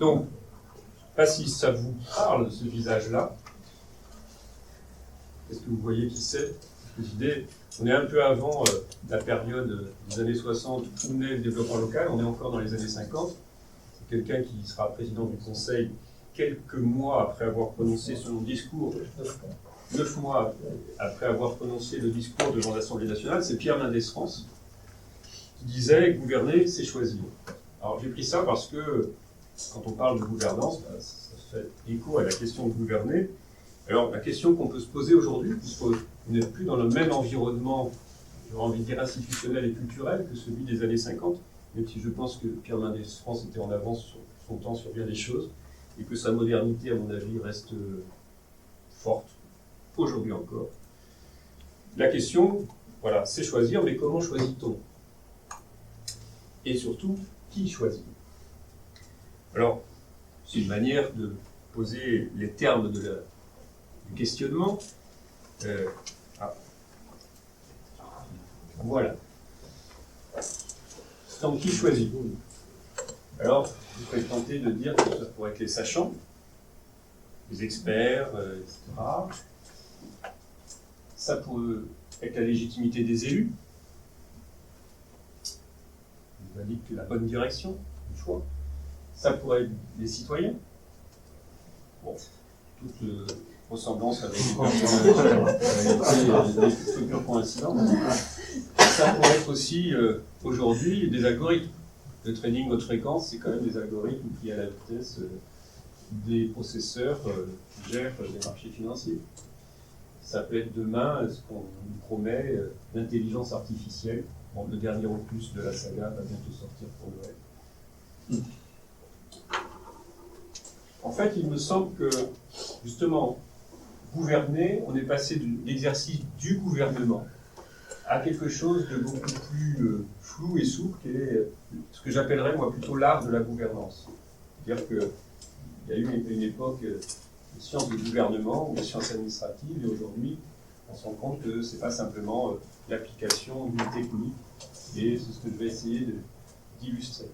Donc, pas si ça vous parle, ce visage-là. Est-ce que vous voyez qui c'est? On est un peu avant la période des années 60 où naît le développement local, on est encore dans les années 50. C'est quelqu'un qui sera président du Conseil quelques mois après avoir prononcé son discours, 9 mois après avoir prononcé le discours devant l'Assemblée nationale, c'est Pierre Mendès France, qui disait « Gouverner, c'est choisir ». Alors j'ai pris ça parce que, quand on parle de gouvernance, ça fait écho à la question de gouverner. Alors la question qu'on peut se poser aujourd'hui, puisqu'on n'est plus dans le même environnement, j'aurais envie de dire institutionnel et culturel que celui des années 50, même si je pense que Pierre Mendès France était en avance sur son temps sur bien des choses, et que sa modernité, à mon avis, reste forte, aujourd'hui encore. La question, voilà, c'est choisir, mais comment choisit-on? Et surtout, qui choisit? Alors, c'est une manière de poser les termes du questionnement. Voilà. Donc, qui choisit? Alors, je serais tenté de dire que ça pourrait être les sachants, les experts, etc. Ça pourrait être la légitimité des élus. Ils indiquent la bonne direction, le choix. Ça pourrait être les citoyens. Bon, toute ressemblance avec des structures coïncidentes. Ça pourrait être aussi, aujourd'hui, des algorithmes. Le trading haute fréquence, c'est quand même des algorithmes qui, à la vitesse des processeurs, gèrent les marchés financiers. Ça peut être demain ce qu'on nous promet, l'intelligence artificielle. Bon, le dernier opus de la saga va bientôt sortir pour Noël. En fait, il me semble que, justement, gouverner, on est passé de l'exercice du gouvernement à quelque chose de beaucoup plus flou et souple, qui est ce que j'appellerais, moi, plutôt l'art de la gouvernance. C'est-à-dire qu'il y a eu une époque de sciences de gouvernement ou de sciences administratives, et aujourd'hui, on se rend compte que ce n'est pas simplement l'application d'une technique, et c'est ce que je vais essayer d'illustrer.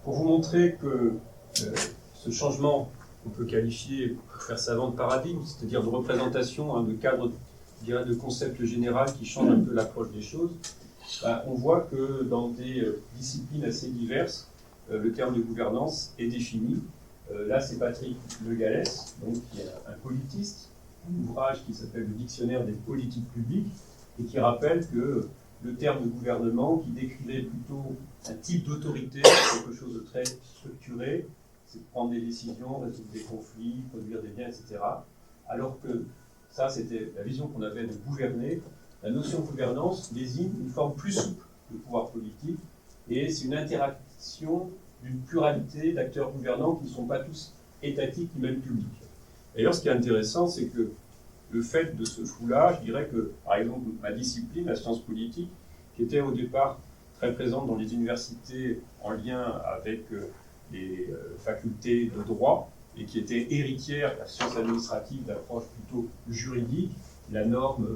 Pour vous montrer que ce changement, on peut qualifier, pour faire savant, de paradigme, c'est-à-dire de représentation, de cadre, je dirais, de concept général qui change un peu l'approche des choses, on voit que dans des disciplines assez diverses, le terme de gouvernance est défini. Là, c'est Patrick Le Gallès, donc, qui est un politiste, un ouvrage qui s'appelle le Dictionnaire des politiques publiques, et qui rappelle que le terme de gouvernement, qui décrivait plutôt un type d'autorité, quelque chose de très structuré, c'est prendre des décisions, résoudre des conflits, produire des biens, etc. Alors que ça, c'était la vision qu'on avait de gouverner. La notion de gouvernance désigne une forme plus souple de pouvoir politique, et c'est une interaction d'une pluralité d'acteurs gouvernants qui ne sont pas tous étatiques ni même publics. D'ailleurs, ce qui est intéressant, c'est que le fait de ce flou-là, je dirais que, par exemple, ma discipline, la science politique, qui était au départ très présente dans les universités en lien avec les facultés de droit, et qui était héritière de la science administrative, d'approche plutôt juridique, la norme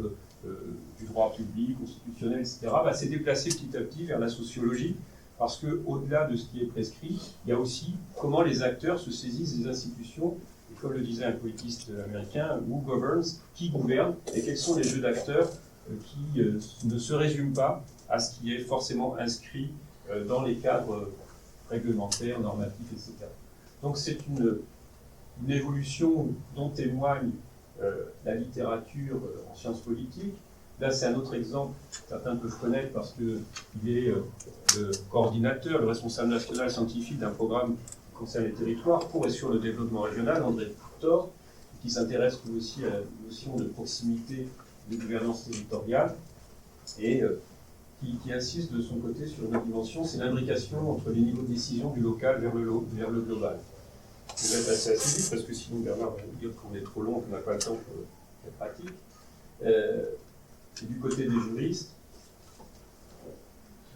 du droit public, constitutionnel, etc., s'est déplacée petit à petit vers la sociologie, parce qu'au-delà de ce qui est prescrit, il y a aussi comment les acteurs se saisissent des institutions, et comme le disait un politiste américain, who governs, qui gouverne, et quels sont les jeux d'acteurs qui ne se résument pas à ce qui est forcément inscrit dans les cadres réglementaires, normatifs, etc. Donc c'est une évolution dont témoigne la littérature en sciences politiques. Là, c'est un autre exemple, certains peuvent connaître parce qu'il est le coordinateur, le responsable national scientifique d'un programme qui concerne les territoires pour et sur le développement régional, André Thor, qui s'intéresse lui aussi à la notion de proximité de gouvernance territoriale et qui insiste de son côté sur une autre dimension, c'est l'imbrication entre les niveaux de décision du local vers le global. Je vais passer assez vite parce que sinon Bernard va nous dire qu'on est trop long, qu'on n'a pas le temps pour la pratique. Et du côté des juristes,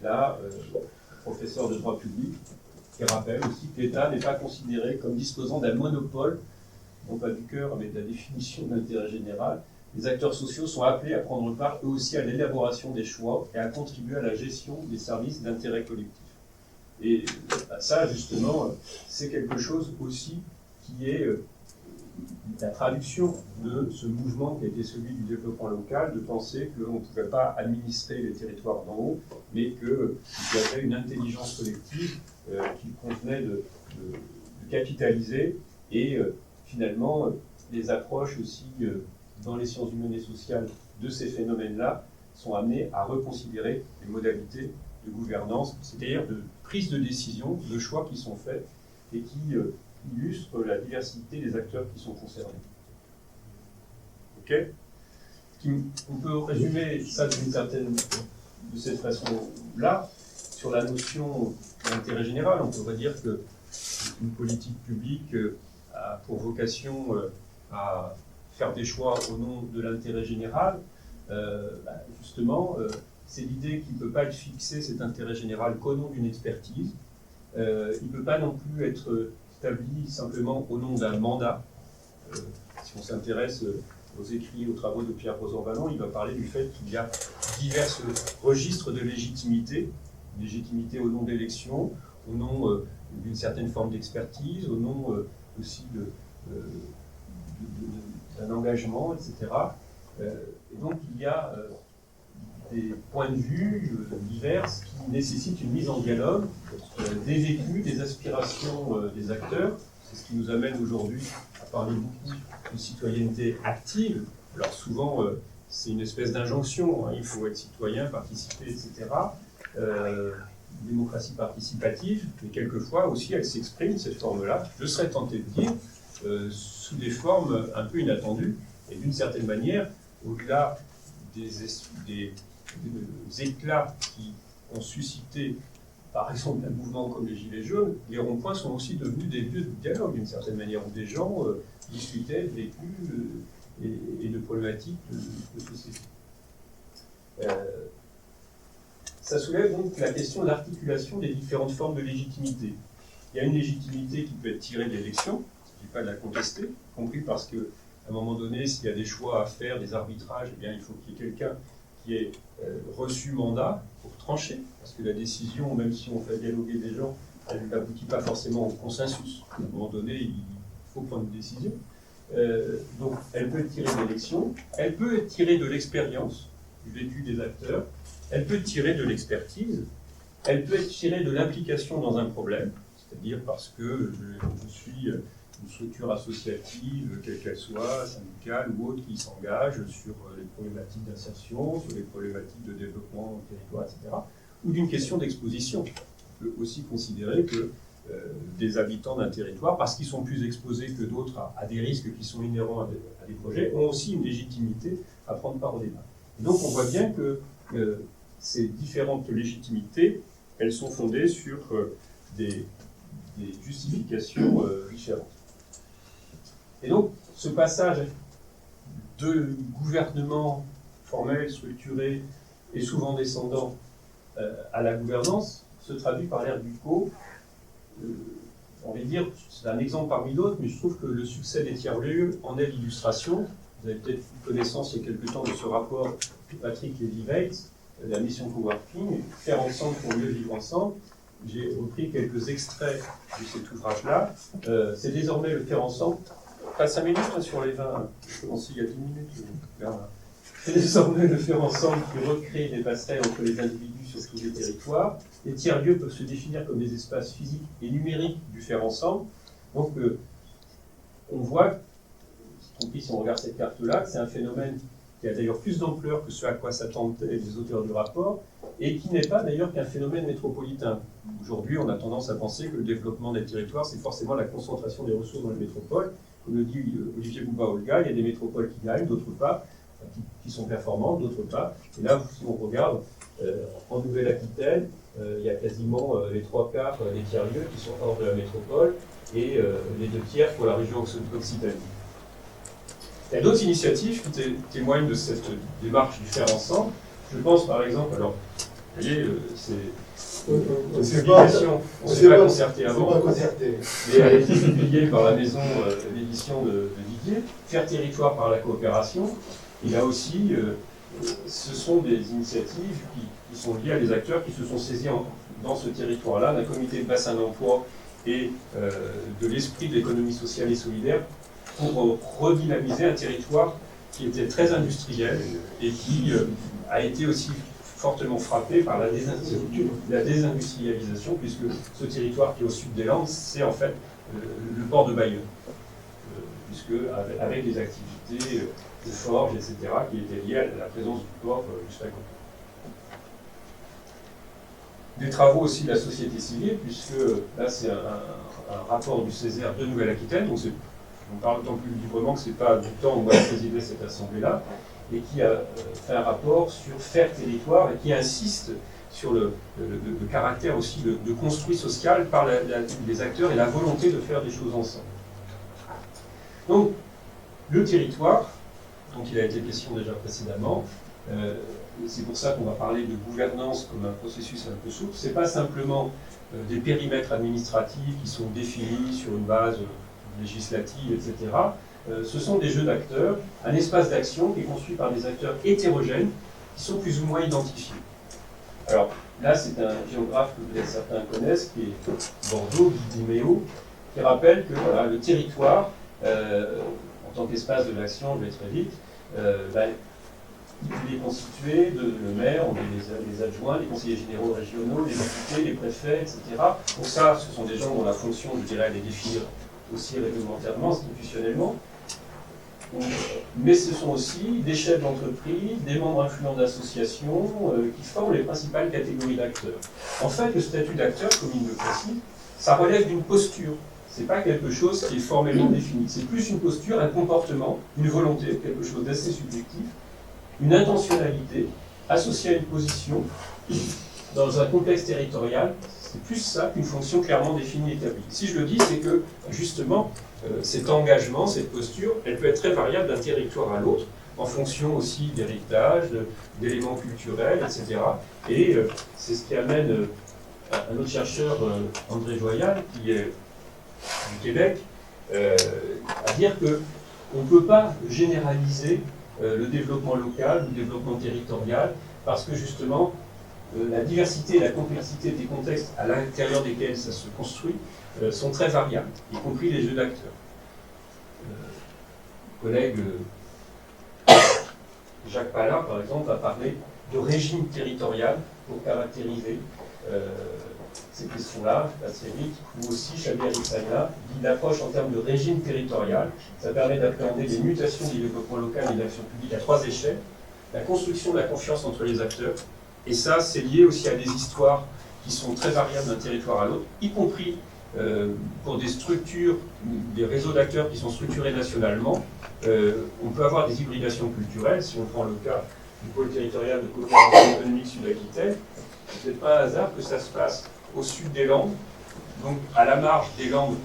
là, professeur de droit public, qui rappelle aussi que l'État n'est pas considéré comme disposant d'un monopole, non pas du cœur, mais de la définition de l'intérêt général. Les acteurs sociaux sont appelés à prendre part eux aussi à l'élaboration des choix et à contribuer à la gestion des services d'intérêt collectif. Et ça, justement, c'est quelque chose aussi qui est la traduction de ce mouvement qui a été celui du développement local, de penser qu'on ne pouvait pas administrer les territoires d'en haut, mais qu'il y avait une intelligence collective qu'il convenait de capitaliser, et finalement, les approches aussi dans les sciences humaines et sociales de ces phénomènes-là sont amenées à reconsidérer les modalités de gouvernance, c'est-à-dire de prise de décision, de choix qui sont faits et qui illustrent la diversité des acteurs qui sont concernés. Ok ? On peut résumer ça de cette façon-là, sur la notion d'intérêt général. On pourrait dire qu'une politique publique a pour vocation à faire des choix au nom de l'intérêt général. Justement, c'est l'idée qu'il ne peut pas être fixé, cet intérêt général, qu'au nom d'une expertise. Il ne peut pas non plus être établi simplement au nom d'un mandat. Si on s'intéresse aux écrits, aux travaux de Pierre Rosanvallon, il va parler du fait qu'il y a divers registres de légitimité. Légitimité au nom d'élections, au nom d'une certaine forme d'expertise, au nom aussi d'un engagement, etc. Et donc il y a des points de vue divers qui nécessitent une mise en dialogue, des vécus, des aspirations des acteurs. C'est ce qui nous amène aujourd'hui à parler beaucoup de citoyenneté active. Alors souvent, c'est une espèce d'injonction, hein, il faut être citoyen, participer, etc. Démocratie participative, mais quelquefois aussi elle s'exprime, cette forme-là, je serais tenté de dire, sous des formes un peu inattendues, et d'une certaine manière, au-delà des éclats qui ont suscité, par exemple, un mouvement comme les Gilets jaunes, les ronds-points sont aussi devenus des lieux de dialogue, d'une certaine manière, où des gens discutaient de vécus et de problématiques de société. Ça soulève donc la question de l'articulation des différentes formes de légitimité. Il y a une légitimité qui peut être tirée de l'élection, je ne dis pas de la contester, y compris parce qu'à un moment donné, s'il y a des choix à faire, des arbitrages, eh bien, il faut qu'il y ait quelqu'un qui ait reçu mandat pour trancher, parce que la décision, même si on fait dialoguer des gens, elle n'aboutit pas forcément au consensus. À un moment donné, il faut prendre une décision. Donc, elle peut être tirée de l'élection, elle peut être tirée de l'expérience, du vécu des acteurs, elle peut être tirée de l'expertise, elle peut être tirée de l'implication dans un problème, c'est-à-dire parce que je suis une structure associative, quelle qu'elle soit, syndicale ou autre, qui s'engage sur les problématiques d'insertion, sur les problématiques de développement du territoire, etc. Ou d'une question d'exposition. On peut aussi considérer que des habitants d'un territoire, parce qu'ils sont plus exposés que d'autres à des risques qui sont inhérents à des projets, ont aussi une légitimité à prendre part au débat. Et donc on voit bien que ces différentes légitimités, elles sont fondées sur des justifications différentes. Et donc, ce passage de gouvernement formel, structuré et souvent descendant à la gouvernance se traduit par l'ère du co. On va dire, c'est un exemple parmi d'autres, mais je trouve que le succès des tiers-lieux en est l'illustration. Vous avez peut-être eu connaissance il y a quelque temps de ce rapport de Patrick Lévy-Weitz, la mission coworking, faire ensemble pour mieux vivre ensemble. J'ai repris quelques extraits de cet ouvrage-là. C'est désormais le faire ensemble. Pas 5 minutes hein, sur les 20, je commence il y a 10 minutes. C'est désormais le faire ensemble qui recrée des passerelles entre les individus sur tous les territoires. Les tiers-lieux peuvent se définir comme des espaces physiques et numériques du faire ensemble. Donc on voit, y compris si on regarde cette carte-là, que c'est un phénomène qui a d'ailleurs plus d'ampleur que ce à quoi s'attendaient les auteurs du rapport, et qui n'est pas d'ailleurs qu'un phénomène métropolitain. Aujourd'hui, on a tendance à penser que le développement des territoires, c'est forcément la concentration des ressources dans les métropoles. Comme le dit Olivier Bouba-Olga, il y a des métropoles qui gagnent, d'autres pas, qui sont performantes, d'autres pas. Et là, si on regarde, en Nouvelle-Aquitaine, il y a quasiment les 3/4 des tiers-lieux qui sont hors de la métropole, et les 2/3 pour la région Occitanie. Il y a d'autres initiatives qui témoignent de cette démarche du faire ensemble. Je pense par exemple, alors, vous voyez, c'est une publication, on ne s'est pas concerté avant, mais elle a été publiée par la maison d'édition de Didier, Faire territoire par la coopération. Et là aussi, ce sont des initiatives qui sont liées à des acteurs qui se sont saisis dans ce territoire-là d'un comité de bassin d'emploi et de l'esprit de l'économie sociale et solidaire pour redynamiser un territoire qui était très industriel et qui a été aussi fortement frappé par la désindustrialisation, puisque ce territoire qui est au sud des Landes, c'est en fait le port de Bayonne, puisque avec les activités de forge, etc., qui étaient liées à la présence du port juste à côté. Des travaux aussi de la société civile, puisque là c'est un rapport du Césaire de Nouvelle-Aquitaine, donc on parle d'autant plus librement que ce n'est pas du temps où moi je présidais cette assemblée-là, et qui a fait un rapport sur faire territoire et qui insiste sur le caractère aussi de construit social par les acteurs et la volonté de faire des choses ensemble. Donc, le territoire, dont il a été question déjà précédemment, c'est pour ça qu'on va parler de gouvernance comme un processus un peu souple, ce n'est pas simplement des périmètres administratifs qui sont définis sur une base législative, etc. Ce sont des jeux d'acteurs, un espace d'action qui est construit par des acteurs hétérogènes qui sont plus ou moins identifiés. Alors là, c'est un géographe que peut-être certains connaissent, qui est Bordeaux, Guy Diméo, qui rappelle que voilà, le territoire, en tant qu'espace de l'action, je vais très vite, il est constitué de le maire, on est les adjoints, les conseillers généraux régionaux, les députés, les préfets, etc. Donc ça, ce sont des gens dont la fonction, je dirais, est de définir aussi réglementairement, institutionnellement. Mais ce sont aussi des chefs d'entreprise, des membres influents d'associations qui forment les principales catégories d'acteurs. En fait, le statut d'acteur, comme il le précise, ça relève d'une posture. Ce n'est pas quelque chose qui est formellement défini. C'est plus une posture, un comportement, une volonté, quelque chose d'assez subjectif, une intentionnalité associée à une position dans un contexte territorial. C'est plus ça qu'une fonction clairement définie et établie. Si je le dis, c'est que, justement, cet engagement, cette posture, elle peut être très variable d'un territoire à l'autre, en fonction aussi d'héritage, d'éléments culturels, etc. Et c'est ce qui amène un autre chercheur, André Joyal, qui est du Québec, à dire qu'on ne peut pas généraliser le développement local, le développement territorial, parce que justement, la diversité et la complexité des contextes à l'intérieur desquels ça se construit sont très variables, y compris les jeux d'acteurs. Le collègue Jacques Pallard, par exemple, a parlé de régime territorial pour caractériser ces questions-là, je passe très vite, ou aussi Xavier Rixana dit l'approche en termes de régime territorial. Ça permet d'appréhender les mutations du développement local et de l'action publique à 3 échelles. La construction de la confiance entre les acteurs, et ça, c'est lié aussi à des histoires qui sont très variables d'un territoire à l'autre, y compris pour des structures, des réseaux d'acteurs qui sont structurés nationalement. On peut avoir des hybridations culturelles, si on prend le cas du pôle territorial de coopération économique sud-Aquitaine. Ce n'est pas un hasard que ça se passe au sud des Landes, donc à la marge des Landes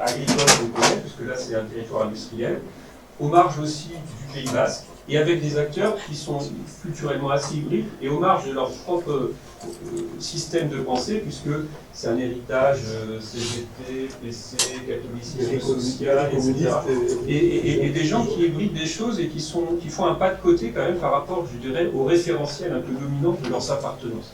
agricoles qu'on connaît, puisque là c'est un territoire industriel, aux marges aussi du Pays Basque, et avec des acteurs qui sont culturellement assez hybrides et aux marges de leur propre système de pensée, puisque c'est un héritage CGT, PC, catholicisme social, etc. Et des gens qui hybrident des choses et qui font un pas de côté quand même par rapport, je dirais, au référentiel un peu dominant de leurs appartenances.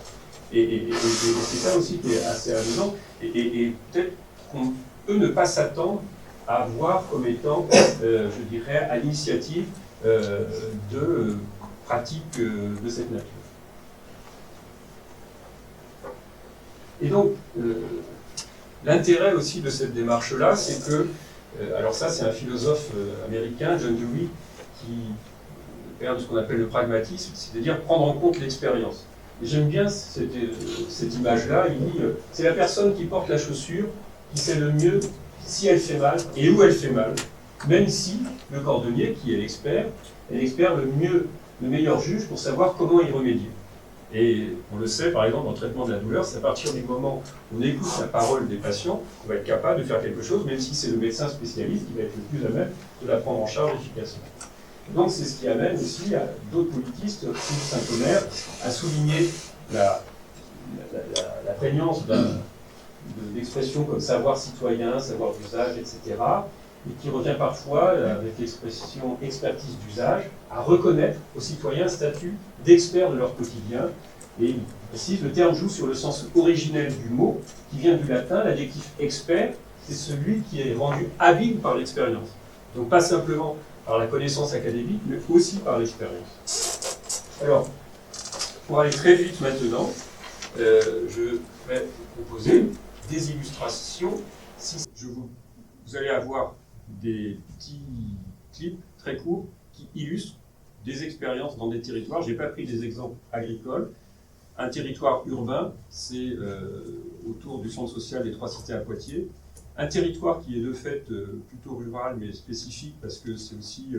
Et c'est ça aussi qui est assez amusant, et peut-être qu'on peut ne pas s'attendre à voir comme étant, je dirais, à l'initiative de pratiques de cette nature. Et donc, l'intérêt aussi de cette démarche-là, c'est que, alors ça c'est un philosophe américain, John Dewey, qui père de ce qu'on appelle le pragmatisme, c'est-à-dire prendre en compte l'expérience. Et j'aime bien cette image-là, il dit, c'est la personne qui porte la chaussure, qui sait le mieux si elle fait mal et où elle fait mal, même si le cordonnier, qui est l'expert le meilleur juge pour savoir comment y remédier. Et on le sait, par exemple, en traitement de la douleur, c'est à partir du moment où on écoute la parole des patients qu'on va être capable de faire quelque chose, même si c'est le médecin spécialiste qui va être le plus à même de la prendre en charge efficacement. Donc c'est ce qui amène aussi à d'autres politistes, Philippe Saint-Omer, à souligner la prégnance d'expressions comme savoir citoyen, savoir d'usage, etc., et qui revient parfois, avec l'expression expertise d'usage, à reconnaître aux citoyens un statut d'experts de leur quotidien. Et il Ici, le terme joue sur le sens originel du mot, qui vient du latin. L'adjectif expert, c'est celui qui est rendu habile par l'expérience. Donc pas simplement par la connaissance académique, mais aussi par l'expérience. Alors, pour aller très vite maintenant, je vais vous proposer des illustrations. Vous allez avoir des petits clips très courts qui illustrent des expériences dans des territoires. Je n'ai pas pris des exemples agricoles. Un territoire urbain, c'est autour du centre social des Trois Cités à Poitiers. Un territoire qui est de fait plutôt rural, mais spécifique, parce que c'est aussi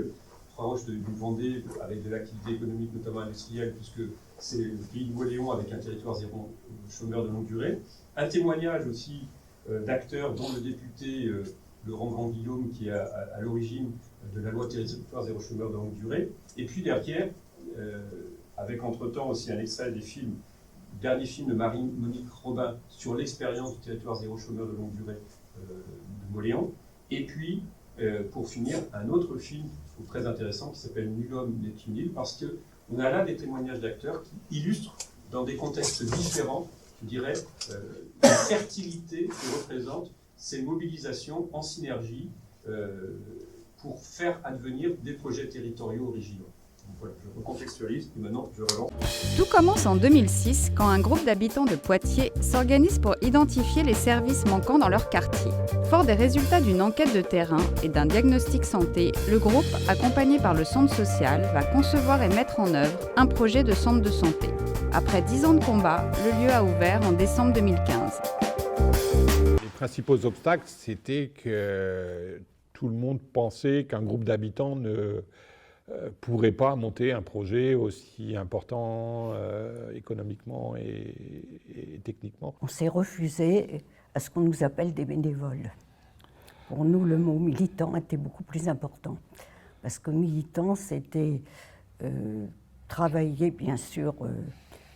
proche du Vendée, avec de l'activité économique, notamment industrielle, puisque c'est le pays de Moléon avec un territoire zéro chômeur de longue durée. Un témoignage aussi d'acteurs, dont le député Laurent Grand-Guillaume, qui est à l'origine de la loi territoire zéro chômeur de longue durée. Et puis derrière, avec entre-temps aussi un extrait des films, dernier film de Marie-Monique Robin sur l'expérience du territoire zéro chômeur de longue durée de Moléon. Et puis, pour finir, un autre film très intéressant qui s'appelle Nul homme n'est une île, parce qu'on a là des témoignages d'acteurs qui illustrent dans des contextes différents, je dirais, la fertilité que représentent ces mobilisations en synergie pour faire advenir des projets territoriaux originaux. Voilà, je recontextualise et maintenant je relance. Tout commence en 2006 quand un groupe d'habitants de Poitiers s'organise pour identifier les services manquants dans leur quartier. Fort des résultats d'une enquête de terrain et d'un diagnostic santé, le groupe, accompagné par le centre social, va concevoir et mettre en œuvre un projet de centre de santé. Après 10 ans de combat, le lieu a ouvert en décembre 2015. Les principaux obstacles, c'était que tout le monde pensait qu'un groupe d'habitants ne pourrait pas monter un projet aussi important économiquement et techniquement. On s'est refusé à ce qu'on nous appelle des bénévoles. Pour nous, le mot militant était beaucoup plus important. Parce que militant, c'était travailler, bien sûr,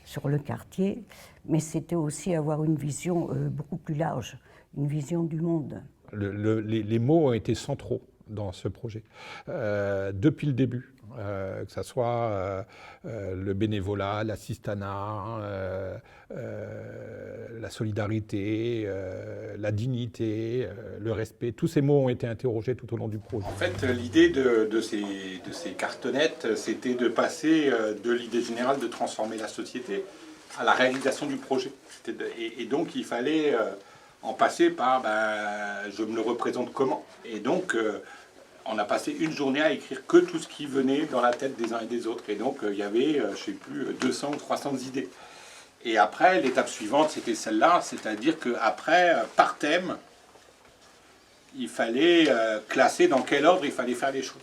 sur le quartier, mais c'était aussi avoir une vision beaucoup plus large, une vision du monde. Les mots ont été centraux dans ce projet, depuis le début, que ce soit le bénévolat, l'assistanat, la solidarité, la dignité, le respect, tous ces mots ont été interrogés tout au long du projet. En fait, l'idée de ces cartonnettes, c'était de passer de l'idée générale de transformer la société à la réalisation du projet. Et donc, il fallait en passer par je me le représente comment. Et donc, on a passé une journée à écrire que tout ce qui venait dans la tête des uns et des autres. Et donc, il y avait, je ne sais plus, 200 ou 300 idées. Et après, l'étape suivante, c'était celle-là, c'est-à-dire qu'après, par thème, il fallait classer dans quel ordre il fallait faire les choses.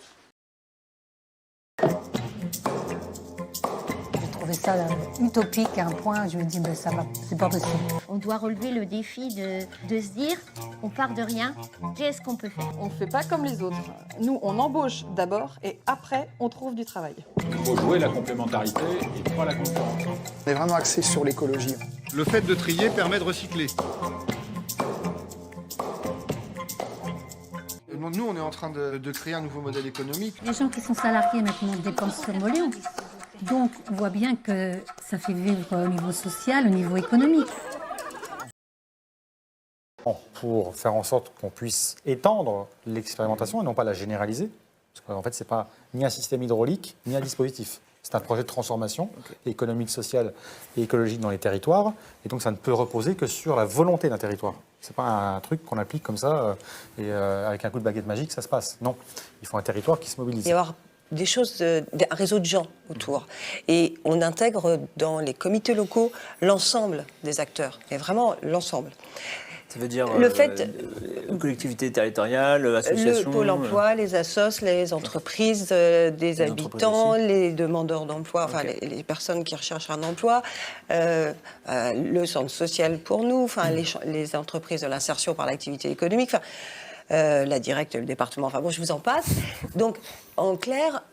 J'ai trouvé ça utopique à un point, je me dis, ben, ça va, c'est pas possible. On doit relever le défi de se dire, on part de rien, qu'est-ce qu'on peut faire? On ne fait pas comme les autres. Nous, on embauche d'abord et après, on trouve du travail. Il faut jouer la complémentarité et pas la concurrence. On est vraiment axé sur l'écologie. Le fait de trier permet de recycler. Nous, on est en train de créer un nouveau modèle économique. Les gens qui sont salariés maintenant dépensent sur Moléon. Donc, on voit bien que ça fait vivre au niveau social, au niveau économique. Pour faire en sorte qu'on puisse étendre l'expérimentation et non pas la généraliser. Parce qu'en fait, ce n'est pas ni un système hydraulique, ni un dispositif. C'est un projet de transformation économique, sociale et écologique dans les territoires. Et donc, ça ne peut reposer que sur la volonté d'un territoire. Ce n'est pas un truc qu'on applique comme ça et avec un coup de baguette magique, ça se passe. Non, il faut un territoire qui se mobilise. Il y avoir des choses, un réseau de gens autour. Et on intègre dans les comités locaux l'ensemble des acteurs, mais vraiment l'ensemble. Ça veut dire collectivité territoriale, association... Le Pôle emploi, les assos, les entreprises des habitants, les demandeurs d'emploi, enfin les personnes qui recherchent un emploi, le centre social pour nous, enfin les entreprises de l'insertion par l'activité économique, enfin la directe, le département, enfin bon, je vous en passe. Donc, en clair,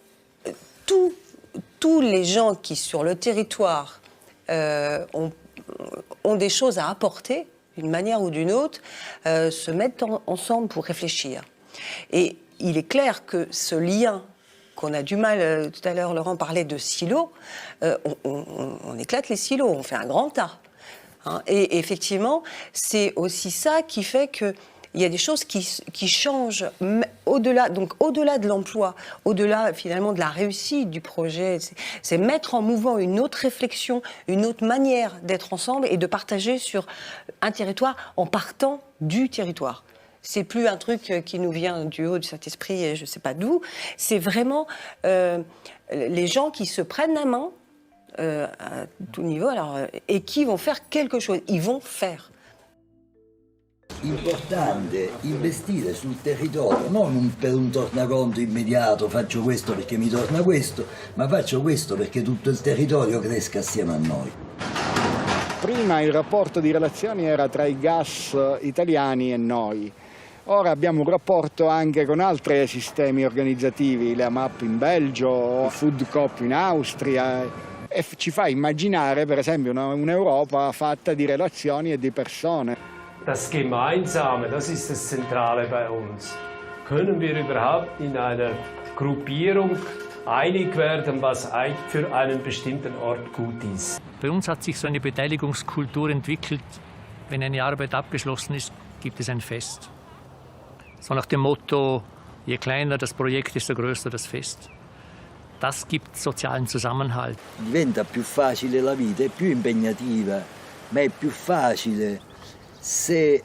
tous les gens qui, sur le territoire, ont des choses à apporter, d'une manière ou d'une autre, se mettent ensemble pour réfléchir. Et il est clair que ce lien qu'on a du mal, tout à l'heure Laurent parlait de silos, on éclate les silos, on fait un grand tas. Hein. Et effectivement, c'est aussi ça qui fait que il y a des choses qui changent au-delà de l'emploi, au-delà finalement de la réussite du projet. C'est mettre en mouvement une autre réflexion, une autre manière d'être ensemble et de partager sur un territoire en partant du territoire. C'est plus un truc qui nous vient du haut du Saint-Esprit et je ne sais pas d'où. C'est vraiment les gens qui se prennent la main à tout niveau et qui vont faire quelque chose. Ils vont faire. Importante investire sul territorio, non per un tornaconto immediato, faccio questo perché mi torna questo, ma faccio questo perché tutto il territorio cresca assieme a noi. Prima il rapporto di relazioni era tra i gas italiani e noi. Ora abbiamo un rapporto anche con altri sistemi organizzativi, la MAP in Belgio, il Food Coop in Austria, e ci fa immaginare per esempio un'Europa fatta di relazioni e di persone. Das Gemeinsame, das ist das Zentrale bei uns. Können wir überhaupt in einer Gruppierung einig werden, was für einen bestimmten Ort gut ist? Bei uns hat sich so eine Beteiligungskultur entwickelt. Wenn eine Arbeit abgeschlossen ist, gibt es ein Fest. So nach dem Motto, je kleiner das Projekt, desto größer das Fest. Das gibt sozialen Zusammenhalt. Diventa più facile la vita, è più impegnativa, ma è più facile se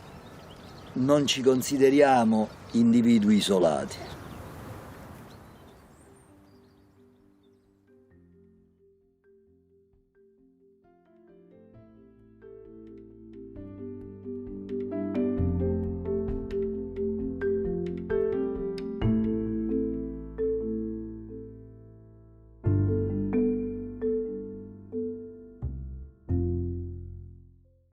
non ci consideriamo individui isolati.